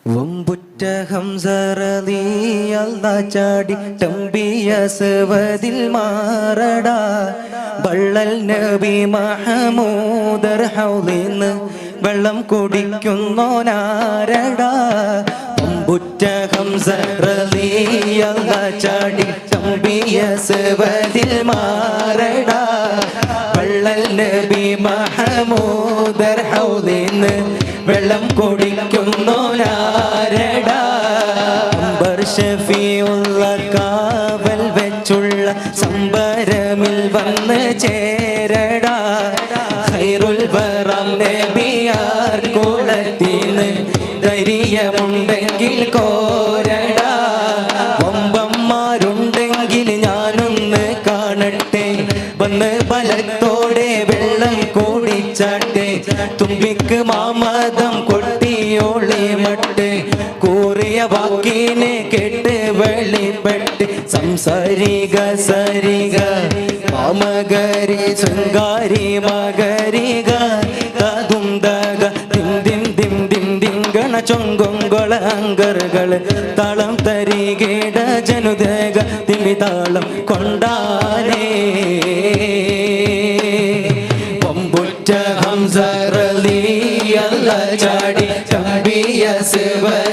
വമ്പുറ്റ ഹംസ റളിയല്ലാഹു ചാടി തമ്പിയ സവദിൽ മാറടാ ബള്ളൽ നബി മഹമൂദർ ഹൗലിന്ന് വെള്ളം കുടിക്കുന്നോനാരടാ. വമ്പുറ്റ ഹംസ റളിയല്ലാഹു ചാടി തമ്പിയ സവദിൽ മാറടാ ബള്ളൽ നബി മഹമൂദർ ഹൗലിന്ന് വെള്ളം കുടിക്കുന്നോനാരടാ. ഷഫീഉള്ള കാവൽ വെച്ചുള്ള സംബരമിൽ വന്ന് ചേരടാ. ഖൈറുൽ വറം നബിയാർ കുളത്തിന്ന് ധൈര്യമുണ്ടെങ്കിൽ കോരടാ. വമ്പന്മാരുണ്ടെങ്കിൽ ഞാനൊന്ന് കാണട്ടെ, വന്ന് ബലത്തോടെ വെള്ളം കൂടിച്ചാട്ടെ. തുമ്പിക്ക് മാമദം കൊട്ടിയോളി മട്ട് കൂറിയ വാക്കിനെ കേട്ട് വെളിപ്പെട്ട് സംസാരിക സരിക മാമകരി ശൃംഗാരി മകരിക കതുന്തക ദിം ദിം ദിം ദിം ദിം ഗണ ചൊങ്കൊങ്കൊള അങ്കറുകള് താളം തരികേട ജനുദേക തിമി താളം കൊണ്ടാനേ. വമ്പുറ്റ ഹംസ റളിയല്ലാഹു ചാടി തമ്പിയ സവദിൽ